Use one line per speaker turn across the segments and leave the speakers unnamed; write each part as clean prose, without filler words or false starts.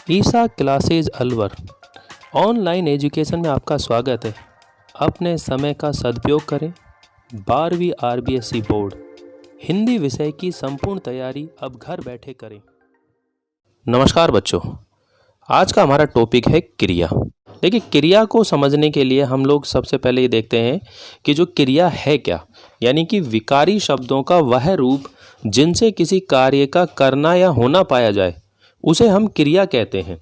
ईसा classes Alwar online education में आपका स्वागत है। अपने समय का सदुपयोग करें। 12वीं आरबीएसई बोर्ड हिंदी विषय की संपूर्ण तैयारी अब घर बैठे करें। नमस्कार बच्चों, आज का हमारा टॉपिक है क्रिया। देखिए, क्रिया को समझने के लिए हम लोग सबसे पहले ये देखते हैं कि जो क्रिया है क्या, यानी कि विकारी शब्दों का वह रूप जिनसे किसी कार्य का करना या होना पाया जाए उसे हम क्रिया कहते हैं।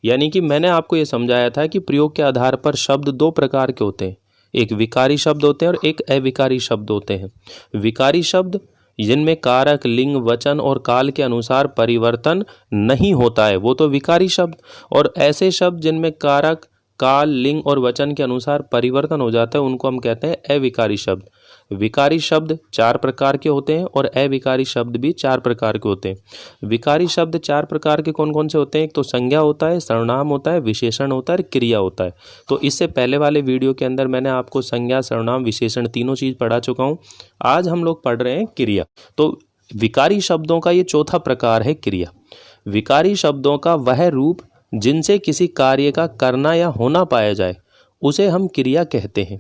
यानी कि मैंने आपको ये समझाया था कि प्रयोग के आधार पर शब्द दो प्रकार के होते हैं, एक विकारी शब्द होते हैं और एक अविकारी शब्द होते हैं। विकारी शब्द जिनमें कारक, लिंग, वचन और काल के अनुसार परिवर्तन नहीं होता है, वो तो विकारी शब्द। और ऐसे शब्द जिनमें कारक, काल, लिंग और वचन के अनुसार परिवर्तन हो जाता है उनको हम कहते हैं अविकारी शब्द। विकारी शब्द 4 प्रकार के होते हैं और अविकारी शब्द भी 4 प्रकार के होते हैं। विकारी शब्द 4 प्रकार के कौन कौन से होते हैं? एक तो संज्ञा होता है, सर्वनाम होता है, विशेषण होता है और क्रिया होता है। तो इससे पहले वाले वीडियो के अंदर मैंने आपको संज्ञा, सर्वनाम, विशेषण तीनों चीज़ पढ़ा चुका हूँ। आज हम लोग पढ़ रहे हैं क्रिया। तो विकारी शब्दों का ये चौथा प्रकार है क्रिया। विकारी शब्दों का वह रूप जिनसे किसी कार्य का करना या होना पाया जाए उसे हम क्रिया कहते हैं।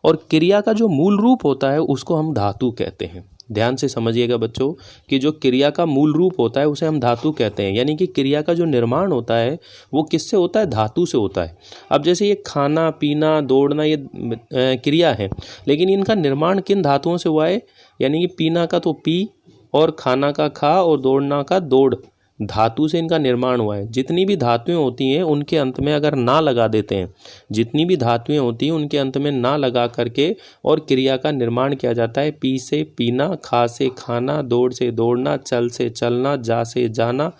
और क्रिया का जो मूल रूप होता है उसको हम धातु कहते हैं। ध्यान से समझिएगा बच्चों कि जो क्रिया का मूल रूप होता है उसे हम धातु कहते हैं। यानी कि क्रिया का जो निर्माण होता है वो किससे होता है? धातु से होता है। अब जैसे ये खाना, पीना, दौड़ना ये क्रिया है, लेकिन इनका निर्माण किन धातुओं से हुआ है? यानी कि पीना का तो पी और खाना का खा और दौड़ना का दौड़, धातु से इनका निर्माण हुआ है। जितनी भी धातुएं होती हैं उनके अंत में अगर ना लगा देते हैं, जितनी भी धातुएं होती हैं उनके अंत में ना लगा करके और क्रिया का निर्माण किया जाता है। पी से पीना, खा से खाना, दौड़ से दौड़ना, चल से चलना, जा से जाना,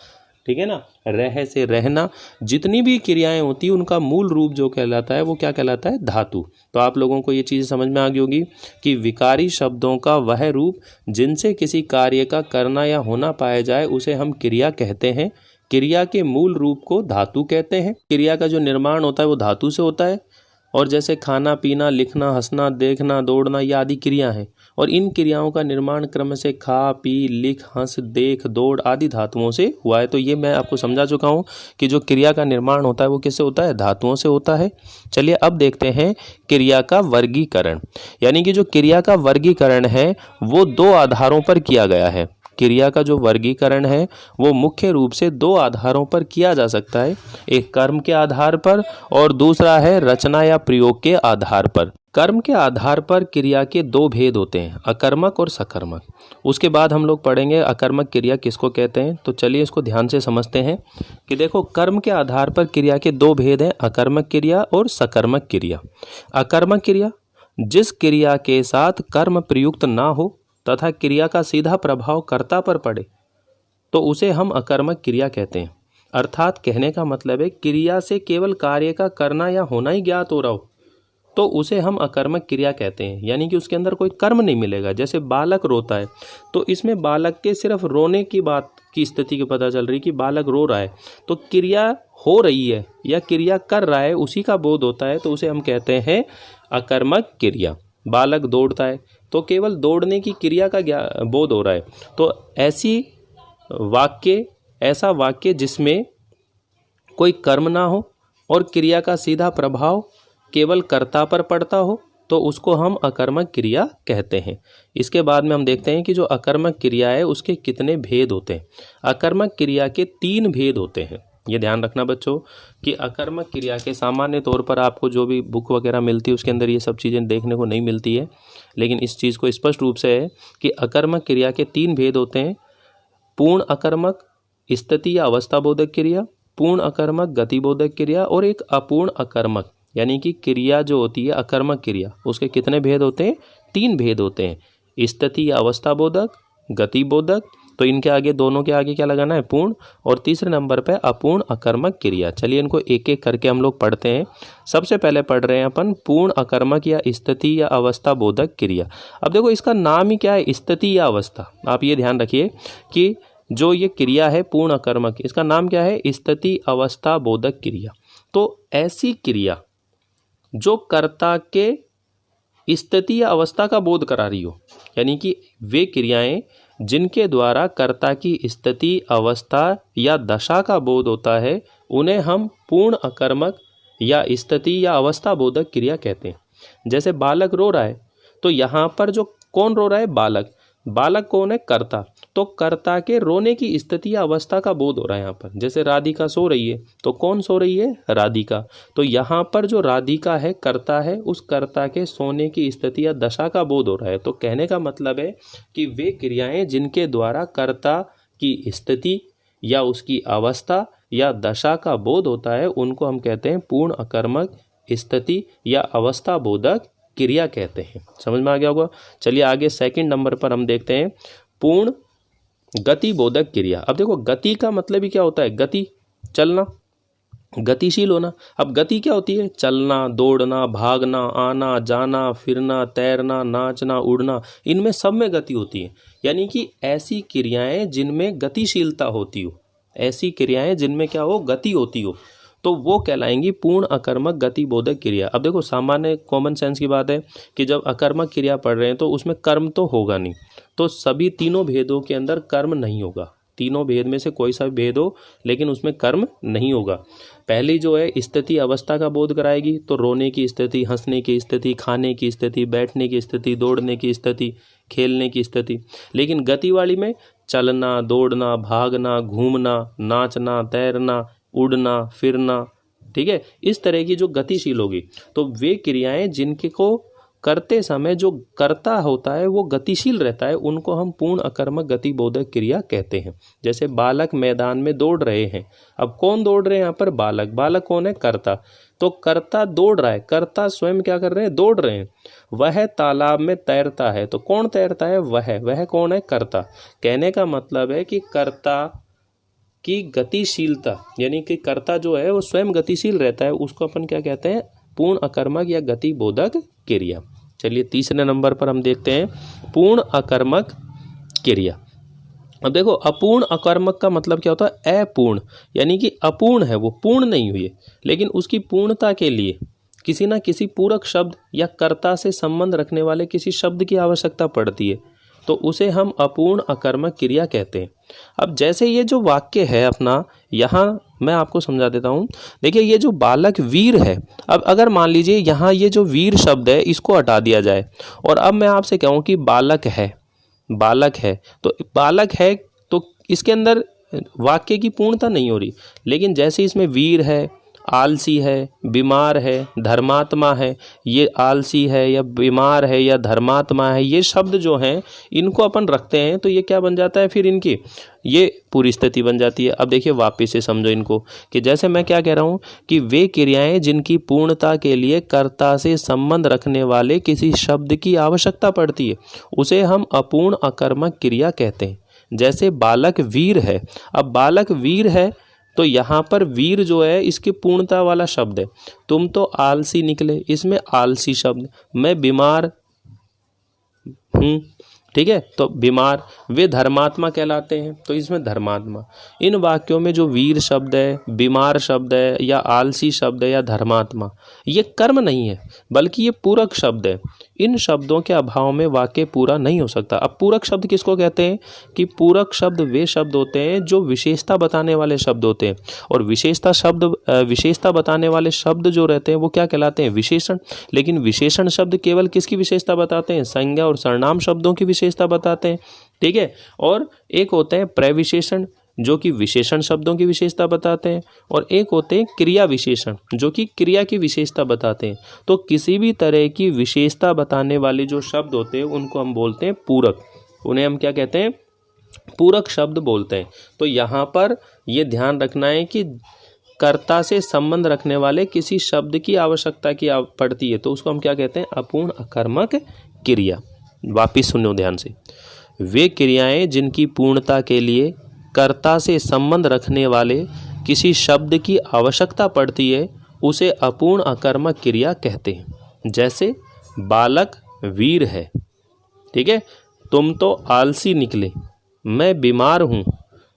ठीक है ना, रह से रहना। जितनी भी क्रियाएं होती हैं उनका मूल रूप जो कहलाता है वो क्या कहलाता है? धातु। तो आप लोगों को ये चीज़ समझ में आ गई होगी कि विकारी शब्दों का वह रूप जिनसे किसी कार्य का करना या होना पाया जाए उसे हम क्रिया कहते हैं। क्रिया के मूल रूप को धातु कहते हैं। क्रिया का जो निर्माण होता है वो धातु से होता है। और जैसे खाना, पीना, लिखना, हंसना, देखना, दौड़ना ये आदि क्रिया हैं। और इन क्रियाओं का निर्माण क्रम से खा, पी, लिख, हंस, देख, दौड़ आदि धातुओं से हुआ है। तो ये मैं आपको समझा चुका हूँ कि जो क्रिया का निर्माण होता है वो किससे होता है? धातुओं से होता है। चलिए अब देखते हैं क्रिया का वर्गीकरण। यानी कि जो क्रिया का वर्गीकरण है वो 2 आधारों पर किया गया है। क्रिया का जो वर्गीकरण है वो मुख्य रूप से 2 आधारों पर किया जा सकता है, एक कर्म के आधार पर और दूसरा है रचना या प्रयोग के आधार पर। कर्म के आधार पर क्रिया के 2 भेद होते हैं, अकर्मक और सकर्मक। उसके बाद हम लोग पढ़ेंगे अकर्मक क्रिया किसको कहते हैं। तो चलिए इसको ध्यान से समझते हैं कि देखो, कर्म के आधार पर क्रिया के 2 भेद हैं, अकर्मक क्रिया और सकर्मक क्रिया। अकर्मक क्रिया जिस क्रिया के साथ कर्म प्रयुक्त ना हो तथा क्रिया का सीधा प्रभाव कर्ता पर पड़े तो उसे हम अकर्मक क्रिया कहते हैं। अर्थात कहने का मतलब है क्रिया से केवल कार्य का करना या होना ही ज्ञात हो रहा हो तो उसे हम अकर्मक क्रिया कहते हैं। यानी कि उसके अंदर कोई कर्म नहीं मिलेगा। जैसे बालक रोता है तो इसमें बालक के सिर्फ रोने की बात की स्थिति की पता चल रही कि बालक रो रहा है, तो क्रिया हो रही है या क्रिया कर रहा है उसी का बोध होता है, तो उसे हम कहते हैं अकर्मक क्रिया। बालक दौड़ता है तो केवल दौड़ने की क्रिया का बोध हो रहा है। तो ऐसा वाक्य जिसमें कोई कर्म ना हो और क्रिया का सीधा प्रभाव केवल कर्ता पर पड़ता हो तो उसको हम अकर्मक क्रिया कहते हैं। इसके बाद में हम देखते हैं कि जो अकर्मक क्रिया है उसके कितने भेद होते हैं। अकर्मक क्रिया के 3 भेद होते हैं। ये ध्यान रखना बच्चों कि अकर्मक क्रिया के सामान्य तौर पर आपको जो भी बुक वगैरह मिलती है उसके अंदर ये सब चीज़ें देखने को नहीं मिलती है, लेकिन इस चीज़ को स्पष्ट रूप से है कि अकर्मक क्रिया के 3 भेद होते हैं। पूर्ण अकर्मक, स्थिति या अवस्थाबोधक क्रिया, पूर्ण अकर्मक, गतिबोधक क्रिया और एक अपूर्ण अकर्मक। यानी कि क्रिया जो होती है अकर्मक क्रिया उसके कितने भेद होते हैं? 3 भेद होते हैं, स्थिति या अवस्थाबोधक, गतिबोधक, तो इनके आगे, दोनों के आगे क्या लगाना है? पूर्ण, और तीसरे नंबर पे अपूर्ण अकर्मक क्रिया। चलिए इनको एक एक करके हम लोग पढ़ते हैं। सबसे पहले पढ़ रहे हैं अपन पूर्ण अकर्मक या स्थिति या अवस्था बोधक क्रिया। अब देखो इसका नाम ही क्या है? स्थिति या अवस्था। आप ये ध्यान रखिए कि जो ये क्रिया है पूर्ण अकर्मक, इसका नाम क्या है? स्थिति अवस्था बोधक क्रिया। तो ऐसी क्रिया जो कर्ता के स्थिति या अवस्था का बोध करा रही हो, यानी कि वे क्रियाएं जिनके द्वारा कर्ता की स्थिति, अवस्था या दशा का बोध होता है उन्हें हम पूर्ण अकर्मक या स्थिति या अवस्था बोधक क्रिया कहते हैं। जैसे बालक रो रहा है, तो यहाँ पर जो कौन रो रहा है? बालक। बालक कौन है? कर्ता। तो कर्ता के रोने की स्थिति या अवस्था का बोध हो रहा है यहाँ पर। जैसे राधिका सो रही है, तो कौन सो रही है? राधिका। तो यहाँ पर जो राधिका है कर्ता है, उस कर्ता के सोने की स्थिति या दशा का बोध हो रहा है। तो कहने का मतलब है कि वे क्रियाएं जिनके द्वारा कर्ता की स्थिति या उसकी अवस्था या दशा का बोध होता है, उनको हम कहते हैं पूर्ण अकर्मक स्थिति या अवस्था बोधक क्रिया कहते हैं। समझ में आ गया होगा। चलिए आगे सेकंड नंबर पर हम देखते हैं पूर्ण गति बोधक क्रिया। अब देखो, गति का मतलब ही क्या होता है? गति, चलना, गतिशील होना। अब गति क्या होती है? चलना, दौड़ना, भागना, आना जाना, फिरना, तैरना, नाचना, उड़ना, इनमें सब में गति होती है। यानी कि ऐसी क्रियाएं जिनमें गतिशीलता होती हो, ऐसी क्रियाएं जिनमें क्या हो? गति होती हो, तो वो कहलाएंगी पूर्ण अकर्मक गति बोधक क्रिया। अब देखो, सामान्य कॉमन सेंस की बात है कि जब अकर्मक क्रिया पढ़ रहे हैं तो उसमें कर्म तो होगा नहीं, तो सभी तीनों भेदों के अंदर कर्म नहीं होगा। तीनों भेद में से कोई सा भी भेद हो, लेकिन उसमें कर्म नहीं होगा। पहली जो है स्थिति अवस्था का बोध कराएगी, तो रोने की स्थिति, हंसने की स्थिति, खाने की स्थिति, बैठने की स्थिति, दौड़ने की स्थिति, खेलने की स्थिति। लेकिन गति वाली में चलना, दौड़ना, भागना, घूमना, नाचना, तैरना, उड़ना, फिरना, ठीक है, इस तरह की जो गतिशील होगी। तो वे क्रियाएं जिनके को करते समय जो कर्ता होता है वो गतिशील रहता है, उनको हम पूर्ण अकर्मक गति बोधक क्रिया कहते हैं। जैसे बालक मैदान में दौड़ रहे हैं। अब कौन दौड़ रहे हैं यहाँ पर? बालक। बालक कौन है? कर्ता। तो कर्ता दौड़ रहा है, कर्ता स्वयं क्या कर रहे हैं? दौड़ रहे हैं। वह तालाब में तैरता है, तो कौन तैरता है? वह कौन है? कर्ता। कहने का मतलब है कि कर्ता की गतिशीलता, यानी कि कर्ता जो है वो स्वयं गतिशील रहता है, उसको अपन क्या कहते हैं? पूर्ण अकर्मक या गति बोधक क्रिया। चलिए तीसरे नंबर पर हम देखते हैं पूर्ण अकर्मक क्रिया। अब देखो, अपूर्ण अकर्मक का मतलब क्या होता है? अपूर्ण, यानी कि अपूर्ण है, वो पूर्ण नहीं हुई है, लेकिन उसकी पूर्णता के लिए किसी ना किसी पूरक शब्द या कर्ता से संबंध रखने वाले किसी शब्द की आवश्यकता पड़ती है, तो उसे हम अपूर्ण अकर्मक क्रिया कहते हैं। अब जैसे ये जो वाक्य है अपना, यहाँ मैं आपको समझा देता हूँ। देखिए, ये जो बालक वीर है, अब अगर मान लीजिए यहाँ ये जो वीर शब्द है इसको हटा दिया जाए, और अब मैं आपसे कहूँ कि बालक है, बालक है, तो बालक है, तो इसके अंदर वाक्य की पूर्णता नहीं हो रही। लेकिन जैसे इसमें वीर है, आलसी है, बीमार है, धर्मात्मा है, ये आलसी है या बीमार है या धर्मात्मा है, ये शब्द जो हैं इनको अपन रखते हैं, तो ये क्या बन जाता है? फिर इनकी ये पूरी स्थिति बन जाती है। अब देखिए वापस से समझो इनको, कि जैसे मैं क्या कह रहा हूँ कि वे क्रियाएं जिनकी पूर्णता के लिए कर्ता से संबंध रखने वाले किसी शब्द की आवश्यकता पड़ती है, उसे हम अपूर्ण अकर्मक क्रिया कहते हैं। जैसे बालक वीर है। अब बालक वीर है, तो यहाँ पर वीर जो है इसकी पूर्णता वाला शब्द है। तुम तो आलसी निकले, इसमें आलसी शब्द। मैं बीमार हूँ, ठीक है, तो बीमार। वे धर्मात्मा कहलाते हैं, तो इसमें धर्मात्मा। इन वाक्यों में जो वीर शब्द है, बीमार शब्द है, या आलसी शब्द है, या धर्मात्मा, ये कर्म नहीं है, बल्कि ये पूरक शब्द है। इन शब्दों के अभाव में वाक्य पूरा नहीं हो सकता। अब पूरक शब्द किसको कहते हैं? कि पूरक शब्द वे शब्द होते हैं जो विशेषता बताने वाले शब्द होते हैं, और विशेषता बताने वाले शब्द जो रहते हैं वो क्या कहलाते हैं? विशेषण। लेकिन विशेषण शब्द केवल किसकी विशेषता बताते हैं? संज्ञा और सर्वनाम शब्दों की विशेषता बताते हैं, ठीक है। और एक होते हैं प्रविशेषण, जो कि विशेषण शब्दों की विशेषता बताते हैं, और एक होते हैं क्रिया विशेषण, जो कि क्रिया की विशेषता बताते हैं। तो किसी भी तरह की विशेषता बताने वाले जो शब्द होते हैं उनको हम बोलते हैं पूरक। उन्हें हम क्या कहते हैं? पूरक शब्द बोलते हैं। तो यहाँ पर ये ध्यान रखना है कि कर्ता से संबंध रखने वाले किसी शब्द की आवश्यकता की पड़ती है, तो उसको हम क्या कहते हैं? अपूर्ण अकर्मक क्रिया। वापिस सुनो ध्यान से। वे क्रियाएं जिनकी पूर्णता के लिए कर्ता से संबंध रखने वाले किसी शब्द की आवश्यकता पड़ती है, उसे अपूर्ण अकर्मक क्रिया कहते हैं। जैसे बालक वीर है, ठीक है, तुम तो आलसी निकले, मैं बीमार हूँ,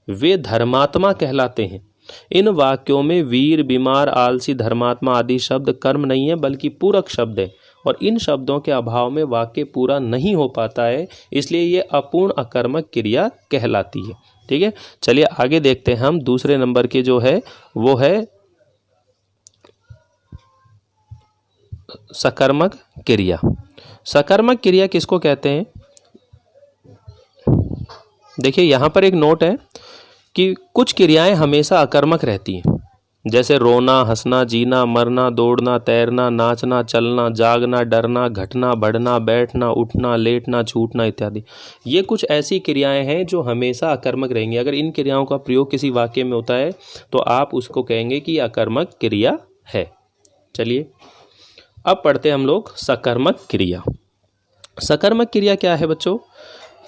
वे धर्मात्मा कहलाते हैं। इन वाक्यों में वीर, बीमार, आलसी, धर्मात्मा आदि शब्द कर्म नहीं है, बल्कि पूरक शब्द है, और इन शब्दों के अभाव में वाक्य पूरा नहीं हो पाता है, इसलिए ये अपूर्ण अकर्मक क्रिया कहलाती है। ठीक है, चलिए आगे देखते हैं हम। दूसरे नंबर के जो है वो है सकर्मक क्रिया। सकर्मक क्रिया किसको कहते हैं? देखिए यहाँ पर एक नोट है कि कुछ क्रियाएं हमेशा अकर्मक रहती हैं, जैसे रोना, हंसना, जीना, मरना, दौड़ना, तैरना, नाचना, चलना, जागना, डरना, घटना, बढ़ना, बैठना, उठना, लेटना, छूटना इत्यादि। ये कुछ ऐसी क्रियाएं हैं जो हमेशा अकर्मक रहेंगी। अगर इन क्रियाओं का प्रयोग किसी वाक्य में होता है तो आप उसको कहेंगे कि अकर्मक क्रिया है। चलिए अब पढ़ते हैं हम लोग सकर्मक क्रिया। सकर्मक क्रिया क्या है बच्चों?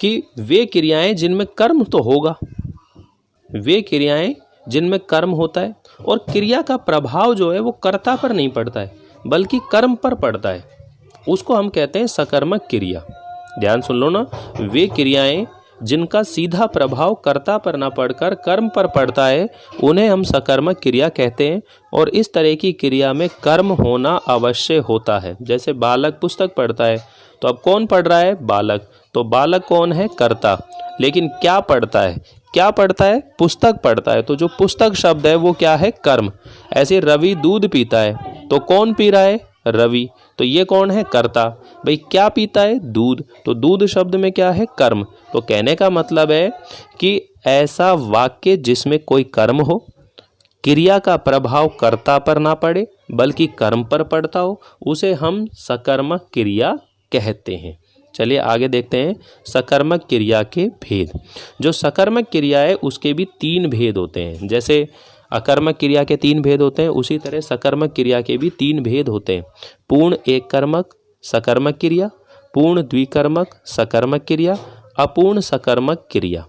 कि वे क्रियाएं जिनमें कर्म तो होगा, वे क्रियाएं जिनमें कर्म होता है और क्रिया का प्रभाव जो है वो कर्ता पर नहीं पड़ता है बल्कि कर्म पर पड़ता है, उसको हम कहते हैं सकर्मक क्रिया। ध्यान सुन लो ना, वे क्रियाएं जिनका सीधा प्रभाव कर्ता पर ना पड़कर कर्म पर पड़ता है उन्हें हम सकर्मक क्रिया कहते हैं। और इस तरह की क्रिया में कर्म होना अवश्य होता है। जैसे बालक पुस्तक पढ़ता है, तो अब कौन पढ़ रहा है? बालक। तो बालक कौन है? कर्ता। लेकिन क्या पढ़ता है? क्या पढ़ता है? पुस्तक पढ़ता है। तो जो पुस्तक शब्द है वो क्या है? कर्म। ऐसे रवि दूध पीता है, तो कौन पी रहा है? रवि। तो ये कौन है? कर्ता। भाई क्या पीता है? दूध। तो दूध शब्द में क्या है? कर्म। तो कहने का मतलब है कि ऐसा वाक्य जिसमें कोई कर्म हो, क्रिया का प्रभाव कर्ता पर ना पड़े बल्कि कर्म पर पड़ता हो, उसे हम सकर्मक क्रिया कहते हैं। चलिए आगे देखते हैं सकर्मक क्रिया के भेद। जो सकर्मक क्रिया है उसके भी 3 भेद होते हैं। जैसे अकर्मक क्रिया के 3 भेद होते हैं, उसी तरह सकर्मक क्रिया के भी 3 भेद होते हैं। पूर्ण एक कर्मक सकर्मक क्रिया, पूर्ण द्विकर्मक सकर्मक क्रिया, अपूर्ण सकर्मक क्रिया।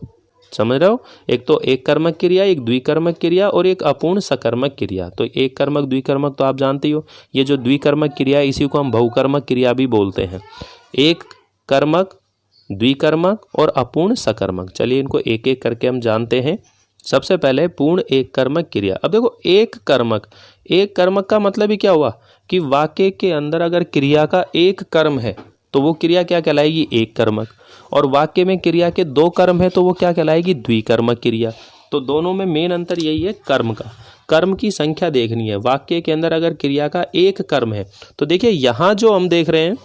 समझ रहे हो? एक तो एक कर्मक क्रिया, एक द्विकर्मक क्रिया और एक अपूर्ण सकर्मक क्रिया। तो एक कर्मक द्विकर्मक तो आप जानते ही हो। ये जो द्विकर्मक क्रिया है इसी को हम बहुकर्मक क्रिया भी बोलते हैं। एक कर्मक, द्विकर्मक और अपूर्ण सकर्मक। चलिए इनको एक एक करके हम जानते हैं। सबसे पहले पूर्ण एक कर्मक क्रिया। अब देखो एक कर्मक का मतलब ही क्या हुआ कि वाक्य के अंदर अगर क्रिया का एक कर्म है तो वो क्रिया क्या कहलाएगी? एक कर्मक। और वाक्य में क्रिया के 2 कर्म है तो वो क्या कहलाएगी? द्विकर्मक क्रिया। तो दोनों में मेन अंतर यही है कर्म का। कर्म की संख्या देखनी है। वाक्य के अंदर अगर क्रिया का एक कर्म है तो देखिए यहाँ जो हम देख रहे हैं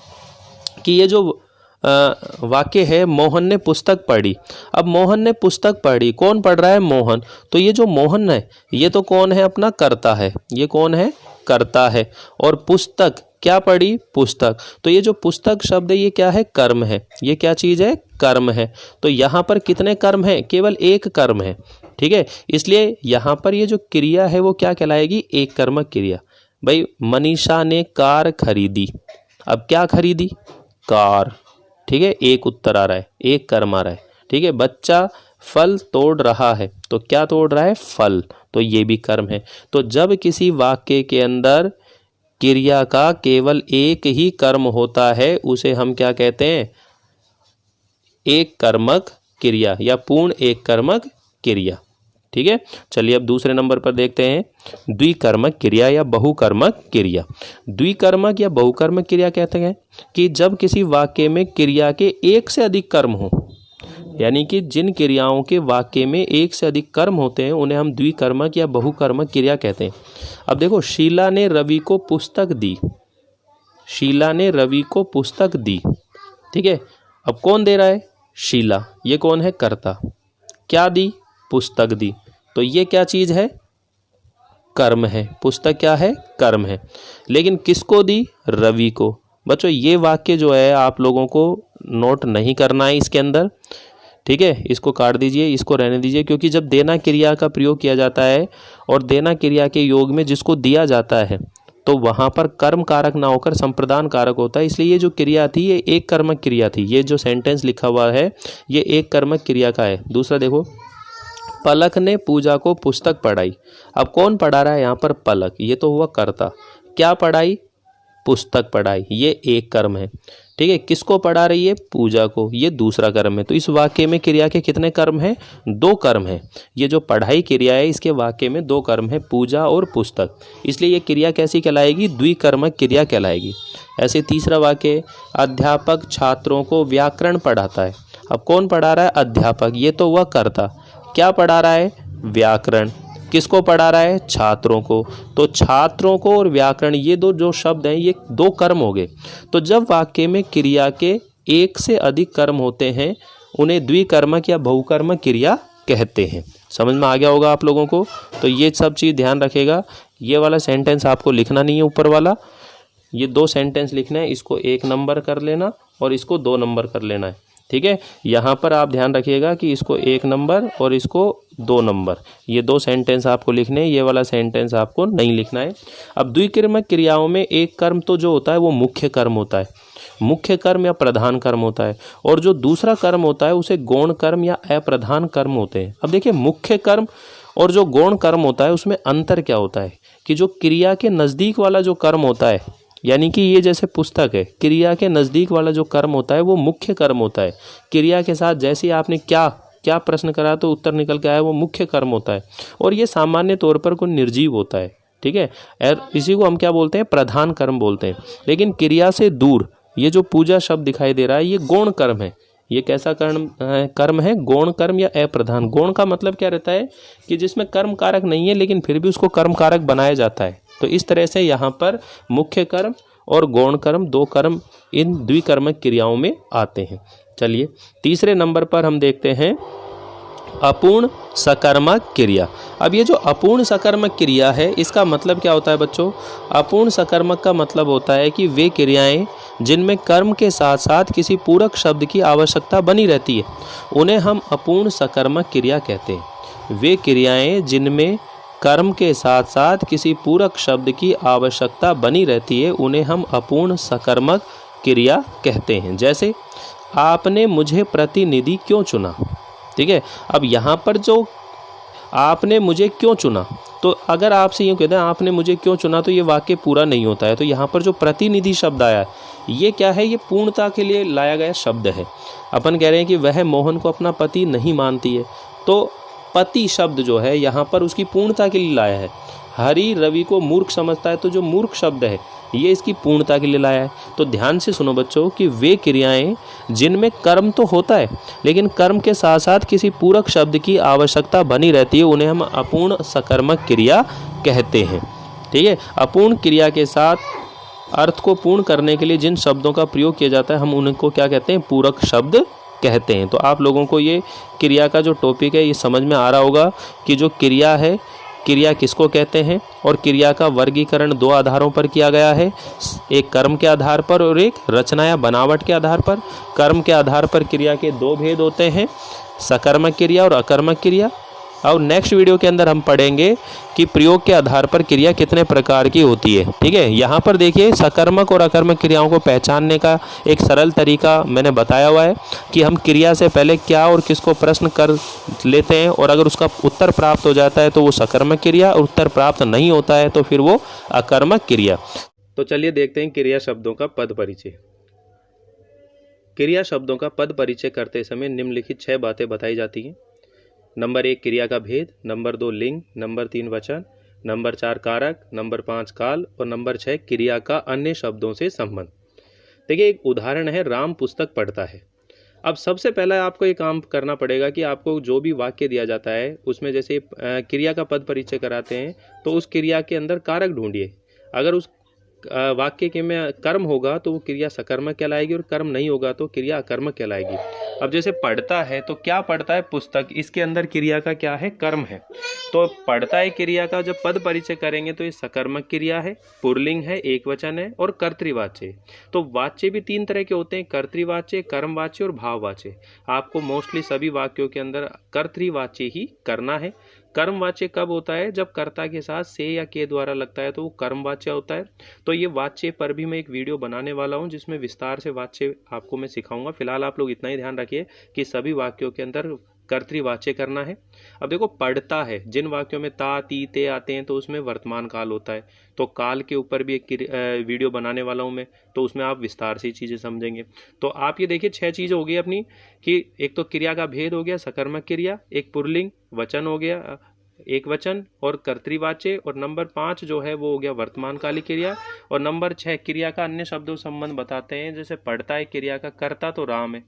कि ये जो वाक्य है, मोहन ने पुस्तक पढ़ी। अब मोहन ने पुस्तक पढ़ी, कौन पढ़ रहा है? मोहन। तो ये जो मोहन है ये तो कौन है? अपना कर्ता है। ये कौन है? कर्ता है। और पुस्तक क्या पढ़ी? पुस्तक। तो ये जो पुस्तक शब्द है ये क्या है? कर्म है। ये क्या चीज है? कर्म है। तो यहाँ पर कितने कर्म हैं? केवल एक कर्म है। ठीक है, इसलिए यहाँ पर ये जो क्रिया है वो क्या कहलाएगी? एक कर्मक क्रिया। भाई मनीषा ने कार खरीदी। अब क्या खरीदी? कार। ठीक है, एक उत्तर आ रहा है, एक कर्म आ रहा है। ठीक है, बच्चा फल तोड़ रहा है, तो क्या तोड़ रहा है? फल। तो ये भी कर्म है। तो जब किसी वाक्य के अंदर क्रिया का केवल एक ही कर्म होता है उसे हम क्या कहते हैं? एक कर्मक क्रिया या पूर्ण एक कर्मक क्रिया। ठीक है, चलिए अब दूसरे नंबर पर देखते हैं द्विकर्मक क्रिया या बहुकर्मक क्रिया। द्विकर्मक या बहुकर्मक क्रिया कहते हैं कि जब किसी वाक्य में क्रिया के एक से अधिक कर्म हो, यानी कि जिन क्रियाओं के वाक्य में एक से अधिक कर्म होते हैं उन्हें हम द्विकर्मक या बहुकर्मक क्रिया कहते हैं। अब देखो, शीला ने रवि को पुस्तक दी। शीला ने रवि को पुस्तक दी। ठीक है, अब कौन दे रहा है? शीला। ये कौन है? कर्ता। क्या दी? पुस्तक दी। तो ये क्या चीज है? कर्म है। पुस्तक क्या है? कर्म है। लेकिन किसको दी? रवि को। बच्चों ये वाक्य जो है आप लोगों को नोट नहीं करना है इसके अंदर। ठीक है, इसको काट दीजिए, इसको रहने दीजिए, क्योंकि जब देना क्रिया का प्रयोग किया जाता है और देना क्रिया के योग में जिसको दिया जाता है तो वहाँ पर कर्म कारक ना होकर संप्रदान कारक होता है। इसलिए ये जो क्रिया थी ये एक कर्मक क्रिया थी। ये जो सेंटेंस लिखा हुआ है ये एक कर्मक क्रिया का है। दूसरा देखो, पलक ने पूजा को पुस्तक पढ़ाई। अब कौन पढ़ा रहा है यहाँ पर? पलक। ये तो हुआ कर्ता। क्या पढ़ाई? पुस्तक पढ़ाई। ये एक कर्म है। ठीक है, किसको पढ़ा रही है? पूजा को। ये दूसरा कर्म है। तो इस वाक्य में क्रिया के कितने कर्म हैं? 2 कर्म हैं। ये जो पढ़ाई क्रिया है इसके वाक्य में 2 कर्म है, पूजा और पुस्तक। इसलिए ये क्रिया कैसी कहलाएगी? द्विकर्मक क्रिया कहलाएगी। ऐसे तीसरा वाक्य, अध्यापक छात्रों को व्याकरण पढ़ाता है। अब कौन पढ़ा रहा है? अध्यापक। ये तो हुआ कर्ता। क्या पढ़ा रहा है? व्याकरण। किसको पढ़ा रहा है? छात्रों को। तो छात्रों को और व्याकरण, ये दो जो शब्द हैं ये दो कर्म हो गए। तो जब वाक्य में क्रिया के एक से अधिक कर्म होते हैं उन्हें द्विकर्मक या बहुकर्मक क्रिया कहते हैं। समझ में आ गया होगा आप लोगों को। तो ये सब चीज़ ध्यान रखेगा। ये वाला सेंटेंस आपको लिखना नहीं है ऊपर वाला, ये 2 सेंटेंस लिखना है, इसको 1 नंबर कर लेना और इसको 2 नंबर कर लेना है। ठीक है, यहाँ पर आप ध्यान रखिएगा कि इसको 1 नंबर और इसको 2 नंबर, ये 2 सेंटेंस आपको लिखने हैं, ये वाला सेंटेंस आपको नहीं लिखना है। अब द्विकर्मक क्रियाओं में एक कर्म तो जो होता है वो मुख्य कर्म होता है, मुख्य कर्म या प्रधान कर्म होता है, और जो दूसरा कर्म होता है उसे गौण कर्म या अप्रधान कर्म होते हैं। अब देखिए, मुख्य कर्म और जो गौण कर्म होता है उसमें अंतर क्या होता है कि जो क्रिया के नज़दीक वाला जो कर्म होता है, यानी कि ये जैसे पुस्तक है, क्रिया के नज़दीक वाला जो कर्म होता है वो मुख्य कर्म होता है। क्रिया के साथ जैसे ही आपने क्या क्या प्रश्न करा तो उत्तर निकल के आया, वो मुख्य कर्म होता है, और ये सामान्य तौर पर कोई निर्जीव होता है। ठीक है, और इसी को हम क्या बोलते हैं? प्रधान कर्म बोलते हैं। लेकिन क्रिया से दूर ये जो पूजा शब्द दिखाई दे रहा है ये गौण कर्म है। ये कैसा कर्म है? गौण कर्म या अप्रधान। गौण का मतलब क्या रहता है कि जिसमें कर्म कारक नहीं है लेकिन फिर भी उसको कर्म कारक बनाया जाता है। तो इस तरह से यहाँ पर मुख्य कर्म और गौण कर्म, 2 कर्म इन द्विकर्मक क्रियाओं में आते हैं। चलिए, तीसरे नंबर पर हम देखते हैं अपूर्ण सकर्मक क्रिया। अब ये जो अपूर्ण सकर्मक क्रिया है इसका मतलब क्या होता है बच्चों? अपूर्ण सकर्मक का मतलब होता है कि वे क्रियाएं जिनमें कर्म के साथ साथ किसी पूरक शब्द की आवश्यकता बनी रहती है उन्हें हम अपूर्ण सकर्मक क्रिया कहते हैं। वे क्रियाएं जिनमें कर्म के साथ साथ किसी पूरक शब्द की आवश्यकता बनी रहती है उन्हें हम अपूर्ण सकर्मक क्रिया कहते हैं। जैसे, आपने मुझे प्रतिनिधि क्यों चुना? ठीक है, अब यहाँ पर जो आपने मुझे क्यों चुना, तो अगर आपसे यूँ कहते हैं आपने मुझे क्यों चुना, तो ये वाक्य पूरा नहीं होता है। तो यहाँ पर जो प्रतिनिधि शब्द आया ये क्या है? ये पूर्णता के लिए लाया गया शब्द है। अपन कह रहे हैं कि वह मोहन को अपना पति नहीं मानती है, तो पति शब्द जो है यहाँ पर उसकी पूर्णता के लिए लाया है। हरि रवि को मूर्ख समझता है, तो जो मूर्ख शब्द है ये इसकी पूर्णता के लिए लाया है। तो ध्यान से सुनो बच्चों कि वे क्रियाएं जिनमें कर्म तो होता है लेकिन कर्म के साथ साथ किसी पूरक शब्द की आवश्यकता बनी रहती है उन्हें हम अपूर्ण सकर्मक क्रिया कहते हैं। ठीक है, अपूर्ण क्रिया के साथ अर्थ को पूर्ण करने के लिए जिन शब्दों का प्रयोग किया जाता है हम उनको क्या कहते हैं? पूरक शब्द कहते हैं। तो आप लोगों को ये क्रिया का जो टॉपिक है ये समझ में आ रहा होगा कि जो क्रिया है, क्रिया किसको कहते हैं, और क्रिया का वर्गीकरण 2 आधारों पर किया गया है, एक कर्म के आधार पर और एक रचना या बनावट के आधार पर। कर्म के आधार पर क्रिया के 2 भेद होते हैं, सकर्मक क्रिया और अकर्मक क्रिया। और नेक्स्ट वीडियो के अंदर हम पढ़ेंगे कि प्रयोग के आधार पर क्रिया कितने प्रकार की होती है। ठीक है, यहाँ पर देखिए सकर्मक और अकर्मक क्रियाओं को पहचानने का एक सरल तरीका मैंने बताया हुआ है कि हम क्रिया से पहले क्या और किसको प्रश्न कर लेते हैं, और अगर उसका उत्तर प्राप्त हो जाता है तो वो सकर्मक क्रिया, और उत्तर प्राप्त नहीं होता है तो फिर वो अकर्मक क्रिया। तो चलिए देखते हैं क्रिया शब्दों का पद परिचय। क्रिया शब्दों का पद परिचय करते समय निम्नलिखित 6 बातें बताई जाती हैं। नंबर 1 क्रिया का भेद, नंबर 2 लिंग, नंबर 3 वचन, नंबर 4 कारक, नंबर 5 काल और नंबर 6 क्रिया का अन्य शब्दों से संबंध। देखिए, एक उदाहरण है, राम पुस्तक पढ़ता है। अब सबसे पहला आपको ये काम करना पड़ेगा कि आपको जो भी वाक्य दिया जाता है उसमें जैसे क्रिया का पद परिचय कराते हैं तो उस क्रिया के अंदर कारक ढूंढिए। अगर उस वाक्य के में कर्म होगा तो वो क्रिया सकर्मक कहलाएगी, और कर्म नहीं होगा तो क्रिया अकर्मक कहलाएगी। अब जैसे पढ़ता है तो क्या पढ़ता है? पुस्तक। इसके अंदर क्रिया का क्या है? कर्म है। तो पढ़ता है क्रिया का जब पद परिचय करेंगे तो ये सकर्मक क्रिया है, पुल्लिंग है, एक वचन है और कर्तृवाच्य। तो वाच्य भी 3 तरह के होते हैं, कर्तृवाच्य, कर्मवाच्य और भाववाच्य। आपको मोस्टली सभी वाक्यों के अंदर कर्तृवाच्य ही करना है। कर्मवाच्य कब होता है? जब कर्ता के साथ से या के द्वारा लगता है तो वो कर्मवाच्य होता है। तो ये वाच्य पर भी मैं एक वीडियो बनाने वाला हूँ जिसमें विस्तार से वाच्य आपको मैं सिखाऊंगा। फिलहाल आप लोग इतना ही ध्यान रखिए कि सभी वाक्यों के अंदर कर्तृवाच्य करना है। अब देखो, पढ़ता है, जिन वाक्यों में ता ती ते आते हैं तो उसमें वर्तमान काल होता है। तो काल के ऊपर भी एक वीडियो बनाने वाला हूं मैं, तो उसमें आप विस्तार से चीज़ें समझेंगे। तो आप ये देखिए 6 चीज़ हो गई अपनी, कि एक तो क्रिया का भेद हो गया, सकर्मक क्रिया, एक पुल्लिंग वचन हो गया, एक वचन और कर्तृवाच्य, और नंबर 5 जो है वो हो गया वर्तमान कालिक क्रिया, और नंबर 6 क्रिया का अन्य शब्दों संबंध बताते हैं। जैसे पढ़ता है क्रिया का कर्ता तो राम है,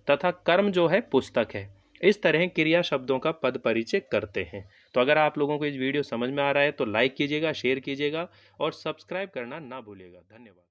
तथा कर्म जो है पुस्तक है, इस तरह क्रिया शब्दों का पद परिचय करते हैं। तो अगर आप लोगों को इस वीडियो समझ में आ रहा है तो लाइक कीजिएगा, शेयर कीजिएगा और सब्सक्राइब करना ना भूलिएगा। धन्यवाद।